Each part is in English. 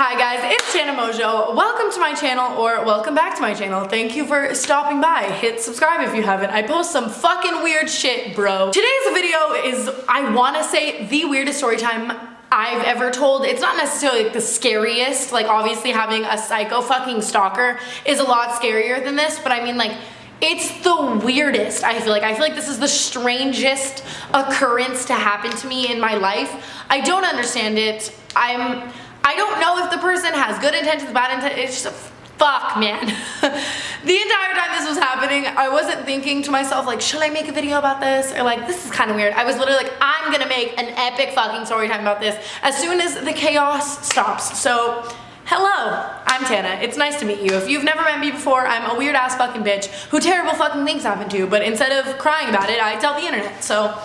Hi guys, it's Tana Mongeau. Welcome to my channel, or welcome back to my channel. Thank you for stopping by. Hit subscribe if you haven't. I post some fucking weird shit, bro. Today's video is, I wanna say, the weirdest story time I've ever told. It's not necessarily like the scariest, like obviously having a psycho fucking stalker is a lot scarier than this, but I mean like, it's the weirdest, I feel like this is the strangest occurrence to happen to me in my life. I don't understand it. I don't know if the person has good intentions, bad intentions. It's just fuck, man. The entire time this was happening, I wasn't thinking to myself like, should I make a video about this? Or like, this is kind of weird. I was literally like, I'm gonna make an epic fucking story time about this as soon as the chaos stops. So, hello, I'm Tana. It's nice to meet you. If you've never met me before, I'm a weird ass fucking bitch who terrible fucking things happen to, but instead of crying about it, I tell the internet. So,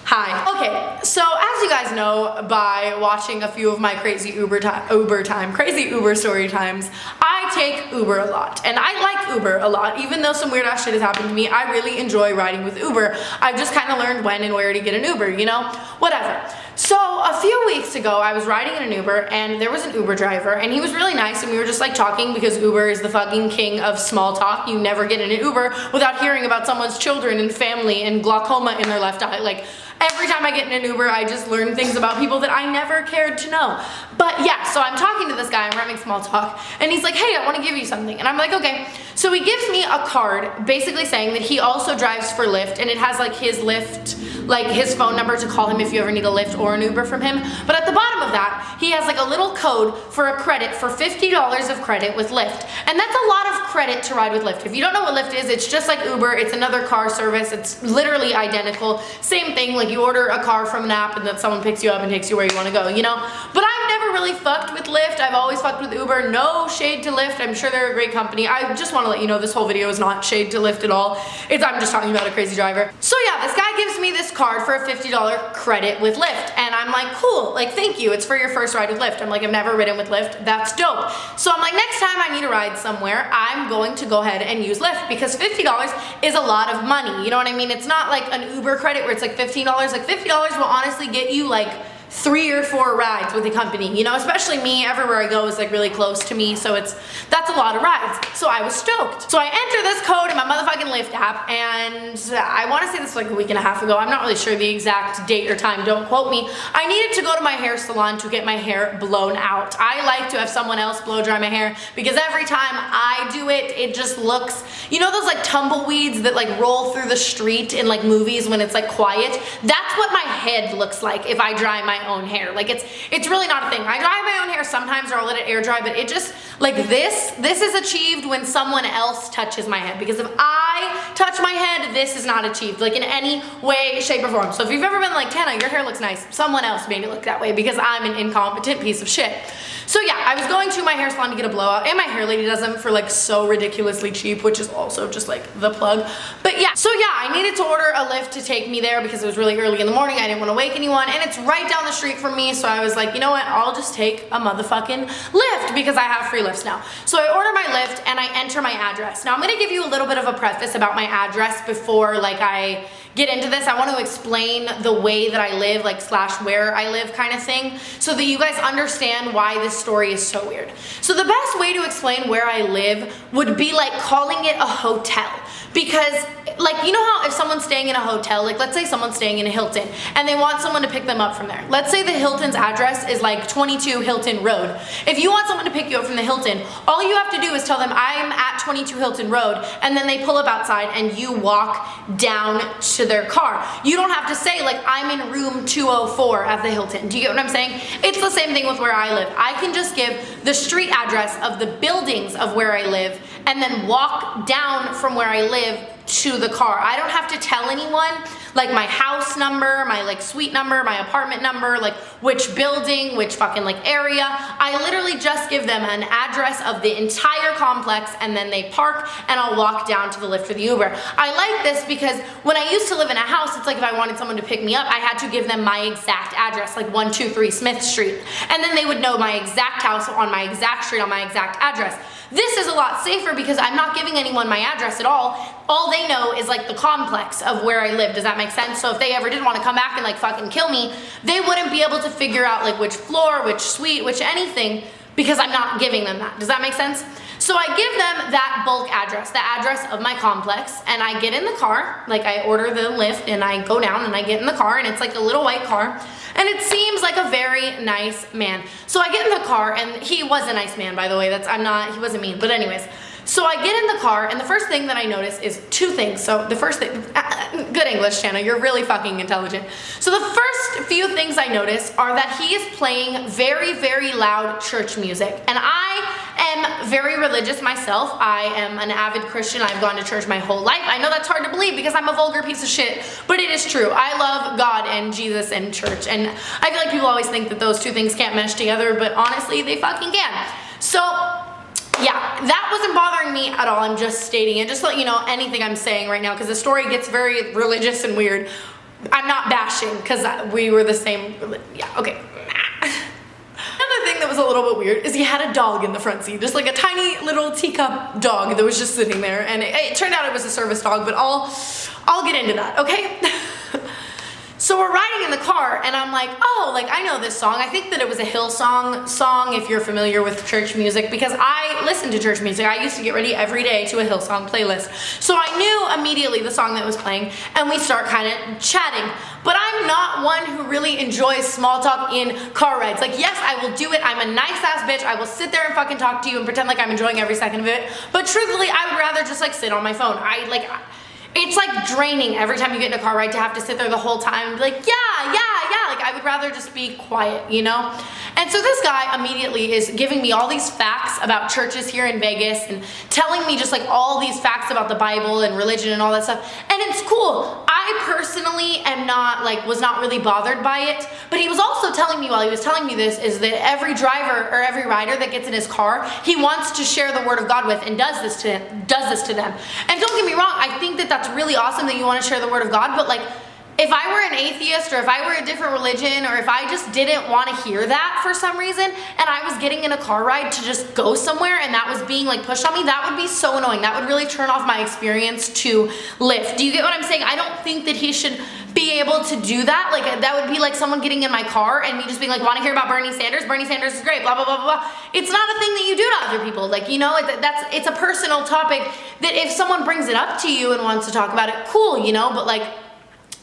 hi. Okay, so as you guys know by watching a few of my crazy crazy Uber story times, I take Uber a lot, and I like Uber a lot. Even though some weird ass shit has happened to me, I really enjoy riding with Uber. I've just kind of learned when and where to get an Uber, you know? Whatever. So a few weeks ago, I was riding in an Uber, and there was an Uber driver, and he was really nice, and we were just like talking because Uber is the fucking king of small talk. You never get in an Uber without hearing about someone's children and family and glaucoma in their left eye. Like, every time I get in an Uber, I just learn things about people that I never cared to know. But yeah, so I'm talking to this guy, I'm having small talk, and he's like, hey, I want to give you something. And I'm like, okay. So he gives me a card basically saying that he also drives for Lyft, and it has like his Lyft, like his phone number to call him if you ever need a Lyft or an Uber from him. But at the bottom of that, he has like a little code for a credit for $50 of credit with Lyft. And that's a lot of credit to ride with Lyft. If you don't know what Lyft is, it's just like Uber. It's another car service. It's literally identical. Same thing, like you order a car from an app and then someone picks you up and takes you where you want to go, you know? But I've never really fucked with Lyft. I've always fucked with Uber. No shade to Lyft. I'm sure they're a great company. I just want to let you know this whole video is not shade to Lyft at all. I'm just talking about a crazy driver. So yeah, this guy gives me this card for a $50 credit with Lyft, and I'm like, cool, like thank you. It's for your first ride with Lyft. I'm like, I've never ridden with Lyft. That's dope. So I'm like, next time I need a ride somewhere, I'm going to go ahead and use Lyft because $50 is a lot of money. You know what I mean? It's not like an Uber credit where it's like $15. Like $50 will honestly get you like 3 or 4 rides with the company, you know, especially me, everywhere I go is like really close to me, so that's a lot of rides. So I was stoked. So I enter this code in my motherfucking Lyft app, and I want to say this was like a week and a half ago. I'm not really sure the exact date or time, don't quote me. I needed to go to my hair salon to get my hair blown out. I like to have someone else blow dry my hair because every time I do it, it just looks, you know those like tumbleweeds that like roll through the street in like movies when it's like quiet? That's what my head looks like if I dry my own hair. Like it's really not a thing. I dry my own hair sometimes, or I'll let it air dry, but it just like this is achieved when someone else touches my head, because if I touch my head, this is not achieved like in any way, shape, or form. So if you've ever been like, Tana, your hair looks nice, someone else made it look that way because I'm an incompetent piece of shit. So yeah, I was going to my hair salon to get a blowout, and my hair lady does them for like so ridiculously cheap, which is also just like the plug. But yeah, so yeah, I needed to order a Lyft to take me there because it was really early in the morning. I didn't want to wake anyone, and it's right down the street from me, so I was like, you know what, I'll just take a motherfucking Lyft because I have free Lyfts now. So I order my Lyft and I enter my address. Now I'm gonna give you a little bit of a preface about my address before like I get into this. I want to explain the way that I live, like slash where I live kind of thing, so that you guys understand why this story is so weird. So the best way to explain where I live would be like calling it a hotel. Because like, you know how if someone's staying in a hotel, like let's say someone's staying in a Hilton and they want someone to pick them up from there. Let's say the Hilton's address is like 22 Hilton Road. If you want someone to pick you up from the Hilton, all you have to do is tell them I'm at 22 Hilton Road, and then they pull up outside and you walk down to their car. You don't have to say like I'm in room 204 at the Hilton. Do you get what I'm saying? It's the same thing with where I live. I can just give the street address of the buildings of where I live and then walk down from where I live to the car. I don't have to tell anyone like my house number, my like suite number, my apartment number, like which building, which fucking like area. I literally just give them an address of the entire complex, and then they park and I'll walk down to the Lyft or the Uber. I like this because when I used to live in a house, it's like if I wanted someone to pick me up, I had to give them my exact address, like 123 Smith Street. And then they would know my exact house on my exact street on my exact address. This is a lot safer because I'm not giving anyone my address at all. All they know is like the complex of where I live. Does that make sense? So if they ever did want to come back and like fucking kill me, they wouldn't be able to figure out like which floor, which suite, which anything, because I'm not giving them that. Does that make sense? So I give them that bulk address, the address of my complex, and I get in the car, like I order the Lyft and I go down and I get in the car, and it's like a little white car, and it seems like a very nice man. So I get in the car, and he was a nice man, by the way, he wasn't mean, but anyways. So I get in the car, and the first thing that I notice is two things. So the first thing, good English, Tana, you're really fucking intelligent. So the first few things I notice are that he is playing very, very loud church music. And I am very religious myself. I am an avid Christian. I've gone to church my whole life. I know that's hard to believe because I'm a vulgar piece of shit, but it is true. I love God and Jesus and church. And I feel like people always think that those two things can't mesh together, but honestly, they fucking can. So yeah, that wasn't bothering me at all. I'm just stating it. Just to let you know anything I'm saying right now, because the story gets very religious and weird. I'm not bashing, because we were the same. Yeah, okay. Another thing that was a little bit weird is he had a dog in the front seat. Just like a tiny little teacup dog that was just sitting there. And it turned out it was a service dog, but I'll get into that, okay? So we're riding in the car, and I'm like, oh, like I know this song. I think that it was a Hillsong song, if you're familiar with church music, because I listen to church music. I used to get ready every day to a Hillsong playlist. So I knew immediately the song that was playing, and we start kind of chatting. But I'm not one who really enjoys small talk in car rides. Like, yes, I will do it. I'm a nice ass bitch. I will sit there and fucking talk to you and pretend like I'm enjoying every second of it. But truthfully, I would rather just like sit on my phone. It's like draining every time you get in a car ride to have to sit there the whole time and be like, yeah. Like I would rather just be quiet, you know? And so this guy immediately is giving me all these facts about churches here in Vegas and telling me just like all these facts about the Bible and religion and all that stuff. And it's cool. I personally am not was not really bothered by it, but he was also telling me while he was telling me this is that every driver or every rider that gets in his car, he wants to share the word of God with and does this to them. And don't get me wrong, I think that that's really awesome that you want to share the word of God, but like if I were an atheist or if I were a different religion or if I just didn't want to hear that for some reason and I was getting in a car ride to just go somewhere and that was being like pushed on me, that would be so annoying. That would really turn off my experience to Lyft. Do you get what I'm saying? I don't think that he should be able to do that. Like that would be like someone getting in my car and me just being like, want to hear about Bernie Sanders? Bernie Sanders is great, blah, blah, blah, blah, blah. It's not a thing that you do to other people. Like, you know, it's a personal topic that if someone brings it up to you and wants to talk about it, cool, you know, but like,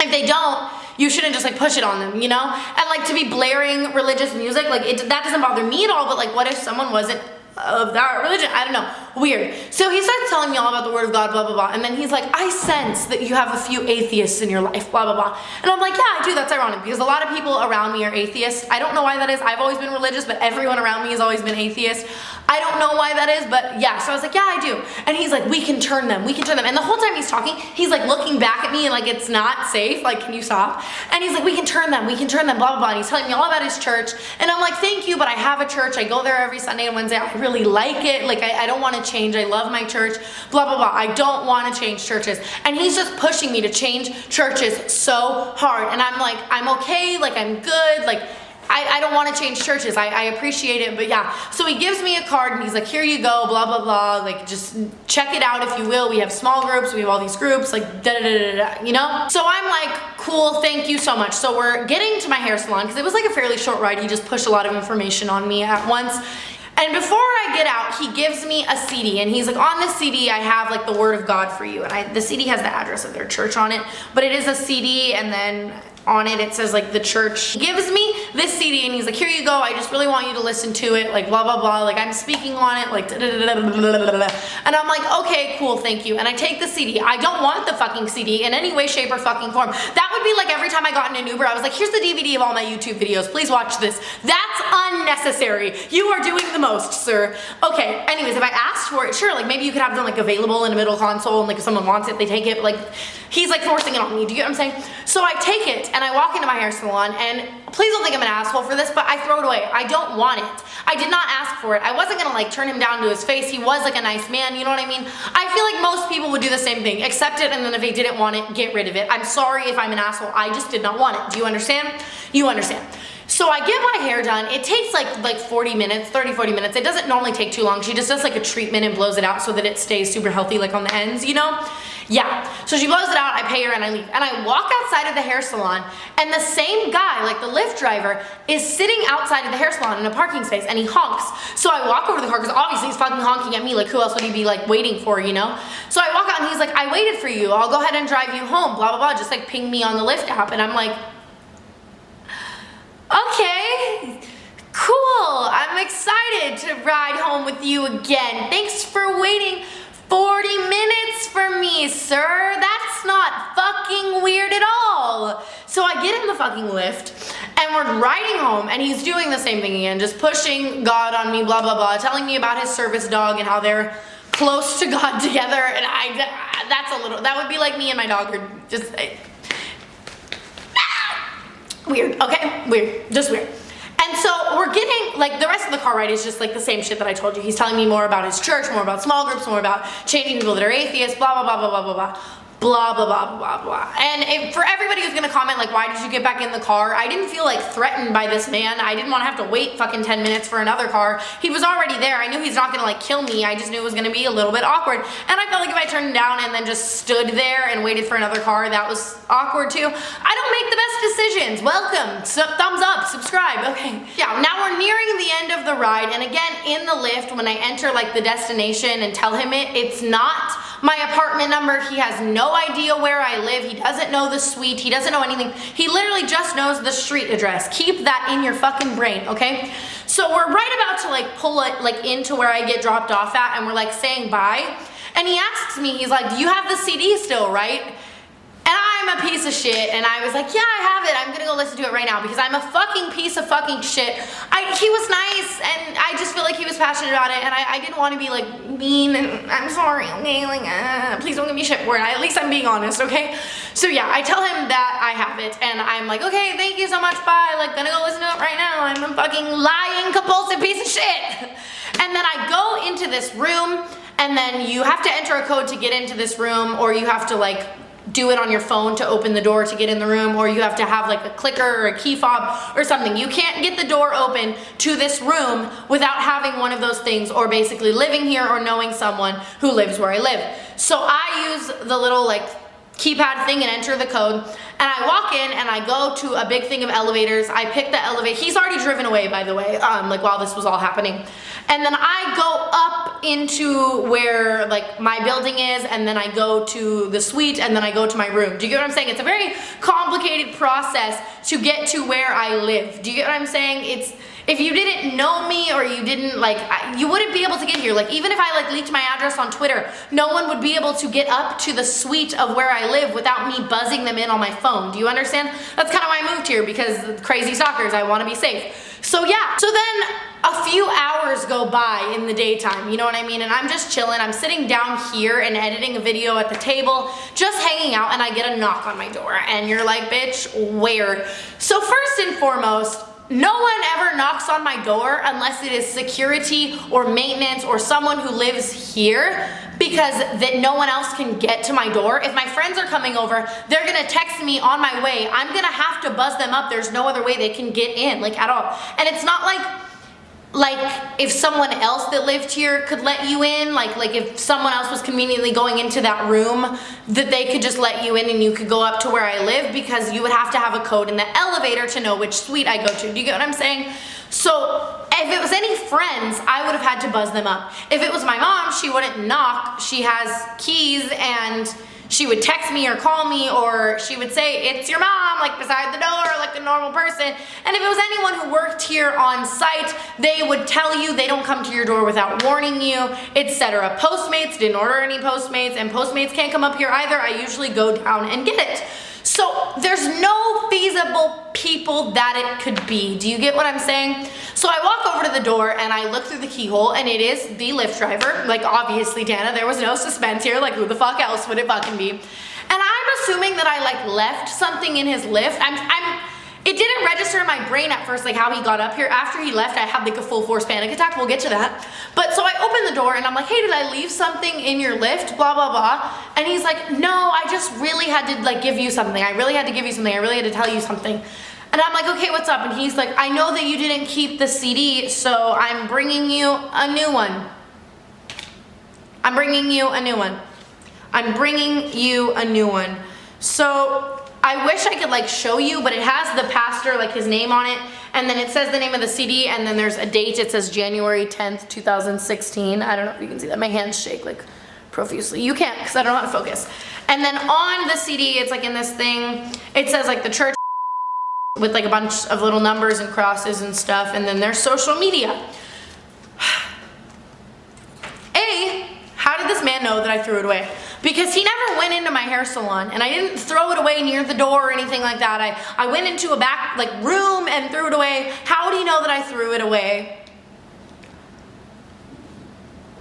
if they don't, you shouldn't just like push it on them, you know? And like to be blaring religious music, like that doesn't bother me at all, but like what if someone wasn't of that religion? I don't know, weird. So he starts telling me all about the word of God, blah, blah, blah. And then he's like, I sense that you have a few atheists in your life, blah, blah, blah. And I'm like, yeah, I do. That's ironic because a lot of people around me are atheists. I don't know why that is. I've always been religious, but everyone around me has always been atheist. I don't know why that is, but yeah. So I was like, yeah, I do. And he's like, we can turn them. And the whole time he's talking, he's like looking back at me and like, it's not safe. Like, can you stop? And he's like, we can turn them, blah, blah, blah. And he's telling me all about his church. And I'm like, thank you, but I have a church. I go there every Sunday and Wednesday. I really like it. Like, I don't want to change. I love my church, blah, blah, blah. I don't want to change churches. And he's just pushing me to change churches so hard. And I'm like, I'm okay. Like, I'm good. Like, I don't want to change churches. I appreciate it, but yeah. So he gives me a card and he's like, here you go, blah, blah, blah. Like, just check it out if you will. We have small groups. We have all these groups, like, da-da-da-da-da, you know? So I'm like, cool, thank you so much. So we're getting to my hair salon because it was like a fairly short ride. He just pushed a lot of information on me at once. And before I get out, he gives me a CD and he's like, on this CD, I have like the word of God for you. And the CD has the address of their church on it, but it is a CD and then on it, it says like the church. He gives me this CD and he's like, here you go. I just really want you to listen to it. Like blah, blah, blah. Like I'm speaking on it. Like, and I'm like, okay, cool. Thank you. And I take the CD. I don't want the fucking CD in any way, shape or fucking form. That would be like every time I got in an Uber, I was like, here's the DVD of all my YouTube videos. Please watch this. That's unnecessary. You are doing the most, sir. Okay. Anyways, if I asked for it, sure. Like maybe you could have them like available in a middle console and like if someone wants it, they take it. But like he's like forcing it on me. Do you get what I'm saying? So I take it and I walk into my hair salon and please don't think I'm an asshole for this, but I throw it away. I don't want it. I did not ask for it. I wasn't gonna like turn him down to his face. He was like a nice man, you know what I mean? I feel like most people would do the same thing. Accept it and then if they didn't want it, get rid of it. I'm sorry if I'm an asshole. I just did not want it. Do you understand? You understand. So I get my hair done. It takes like 40 minutes, 40 minutes. It doesn't normally take too long. She just does like a treatment and blows it out so that it stays super healthy, like on the ends, you know? Yeah, so she blows it out, I pay her, and I leave. And I walk outside of the hair salon, and the same guy, like the Lyft driver, is sitting outside of the hair salon in a parking space, and he honks. So I walk over to the car, because obviously he's fucking honking at me, like who else would he be like waiting for, you know? So I walk out, and he's like, I waited for you, I'll go ahead and drive you home, blah, blah, blah, just like ping me on the Lyft app. And I'm like, okay, cool, I'm excited to ride home with you again. Thanks for waiting 40 minutes for me, sir. That's not fucking weird at all. So I get in the fucking Lyft, and we're riding home, and he's doing the same thing again, just pushing God on me, blah, blah, blah, telling me about his service dog and how they're close to God together, and that would be like me and my dog are just, weird, okay? Weird, just weird. And so we're getting, like, the rest of the car ride is just like the same shit that I told you. He's telling me more about his church, more about small groups, more about changing people that are atheists, blah, blah, blah, blah, blah, blah, blah. Blah, blah, blah, blah, blah. And for everybody who's gonna comment, like, why did you get back in the car? I didn't feel like threatened by this man. I didn't wanna have to wait fucking 10 minutes for another car. He was already there. I knew he's not gonna like kill me. I just knew it was gonna be a little bit awkward. And I felt like if I turned down and then just stood there and waited for another car, that was awkward too. I don't make the best decisions. Welcome, thumbs up, subscribe, okay. Yeah, now we're nearing the end of the ride. And again, in the Lyft, when I enter like the destination and tell him it's not my apartment number. He has no idea where I live. He doesn't know the suite. He doesn't know anything. He literally just knows the street address. Keep that in your fucking brain, okay? So we're right about to like pull it like into where I get dropped off at, and we're like saying bye. And he asks me, he's like, do you have the CD still, right? And I'm a piece of shit, and I was like, yeah, I have it. I'm gonna go listen to it right now because I'm a fucking piece of fucking shit. He was nice, and I just feel like he was passionate about it, and I didn't want to be like mean, and I'm sorry, okay, like, please don't give me shit for it. At least I'm being honest, okay? So yeah, I tell him that I have it, and I'm like, okay, thank you so much, bye. Like, gonna go listen to it right now. I'm a fucking lying, compulsive piece of shit. And then I go into this room, and then you have to enter a code to get into this room, or you have to like do it on your phone to open the door to get in the room, or you have to have like a clicker or a key fob or something. You can't get the door open to this room without having one of those things, or basically living here or knowing someone who lives where I live. So I use the little like keypad thing and enter the code, and I walk in and I go to a big thing of elevators. I pick the elevator. He's already driven away, by the way, like while this was all happening. And then I go up into where like my building is, and then I go to the suite, and then I go to my room. Do you get what I'm saying? It's a very complicated process to get to where I live. Do you get what I'm saying? It's, if you didn't know me or you didn't like, you wouldn't be able to get here. Like even if I like leaked my address on Twitter, no one would be able to get up to the suite of where I live without me buzzing them in on my phone. Do you understand? That's kind of why I moved here, because crazy stalkers, I want to be safe. So yeah, so then a few hours go by in the daytime, you know what I mean? And I'm just chilling. I'm sitting down here and editing a video at the table, just hanging out, and I get a knock on my door. And you're like, bitch, where? So first and foremost, no one ever knocks on my door unless it is security or maintenance or someone who lives here, because that no one else can get to my door. If my friends are coming over, they're gonna text me on my way. I'm gonna have to buzz them up. There's no other way they can get in, like at all. And it's not like if someone else that lived here could let you in, like if someone else was conveniently going into that room, that they could just let you in and you could go up to where I live, because you would have to have a code in the elevator to know which suite I go to. Do you get what I'm saying? So if it was any friends, I would have had to buzz them up. If it was my mom, she wouldn't knock. She has keys, and she would text me or call me, or she would say, it's your mom, like beside the door, like a normal person. And if it was anyone who worked here on site, they would tell you. They don't come to your door without warning you, etc. Postmates, didn't order any Postmates, and Postmates can't come up here either. I usually go down and get it. So there's no feasible people that it could be. Do you get what I'm saying? So I walk over to the door and I look through the keyhole, and it is the Lyft driver. Like obviously, Tana, there was no suspense here. Like who the fuck else would it fucking be? And I'm assuming that I like left something in his Lyft. It didn't register in my brain at first, like how he got up here. After he left, I had like a full force panic attack. We'll get to that. But so I open the door and I'm like, hey, did I leave something in your Lyft? Blah, blah, blah. And he's like, no, I just really had to like give you something. I really had to give you something. I really had to tell you something. And And I'm like, okay, what's up? And he's like, I know that you didn't keep the CD, so I'm bringing you a new one. I'm bringing you a new one. I'm bringing you a new one. So I wish I could like show you, but it has the pastor, like his name on it, and then it says the name of the CD, and then there's a date. It says January 10th, 2016. I don't know if you can see that. My hands shake like profusely. You can't, because I don't know how to focus. And then on the CD, it's like in this thing, it says like the church with like a bunch of little numbers and crosses and stuff, and then there's social media. How did this man know that I threw it away? Because he never went into my hair salon, and I didn't throw it away near the door or anything like that. I went into a back like room and threw it away. How would he know that I threw it away?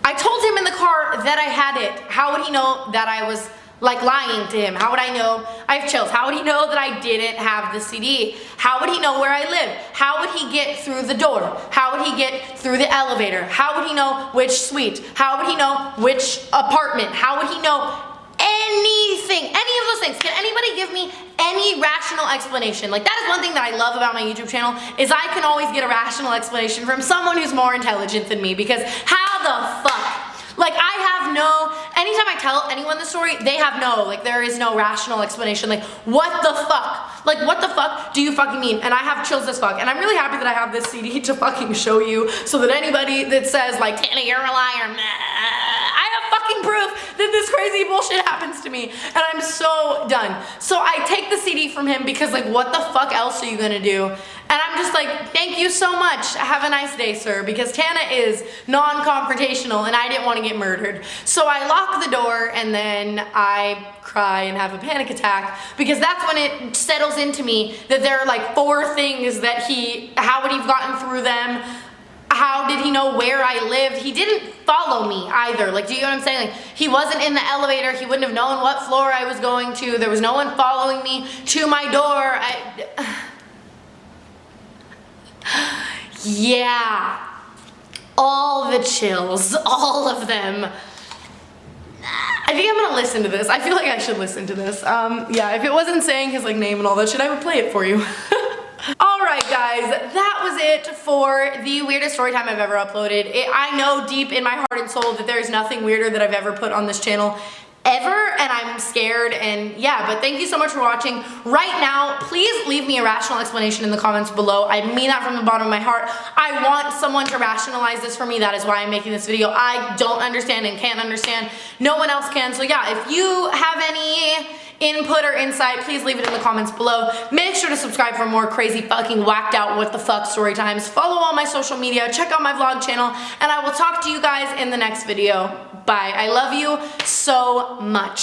I told him in the car that I had it. How would he know that I was like lying to him? How would I know? I have chills. How would he know that I didn't have the CD? How would he know where I live? How would he get through the door? How would he get through the elevator? How would he know which suite? How would he know which apartment? How would he know anything? Any of those things? Can anybody give me any rational explanation? Like, that is one thing that I love about my YouTube channel, is I can always get a rational explanation from someone who's more intelligent than me, because how the fuck? Like, I have no, anytime I tell anyone the story, they have no, like, there is no rational explanation. Like, what the fuck? Like, what the fuck do you fucking mean? And I have chills as fuck. And I'm really happy that I have this CD to fucking show you, so that anybody that says, like, Tana, you're a liar, I have fucking proof that this crazy bullshit happens to me. And I'm so done. So I take the CD from him because, like, what the fuck else are you gonna do? And I'm just like, thank you so much. Have a nice day, sir. Because Tana is non-confrontational and I didn't want to get murdered. So I lock the door and then I cry and have a panic attack, because that's when it settles into me that there are like 4 things that how would he have gotten through them? How did he know where I lived? He didn't follow me either. Like, do you know what I'm saying? Like, he wasn't in the elevator. He wouldn't have known what floor I was going to. There was no one following me to my door. Yeah, all the chills, all of them. I think I'm gonna listen to this. I feel like I should listen to this. Yeah, if it wasn't saying his like name and all that shit, I would play it for you. Alright guys, that was it for the weirdest story time I've ever uploaded. I know deep in my heart and soul that there's nothing weirder that I've ever put on this channel ever, and I'm scared, and yeah, but thank you so much for watching. Right now, please leave me a rational explanation in the comments below. I mean that from the bottom of my heart. I want someone to rationalize this for me. That is why I'm making this video. I don't understand and can't understand. No one else can. So yeah, if you have any input or insight, please leave it in the comments below. Make sure to subscribe for more crazy fucking whacked out what the fuck story times. Follow all my social media, check out my vlog channel, and I will talk to you guys in the next video. Bye. I love you so much.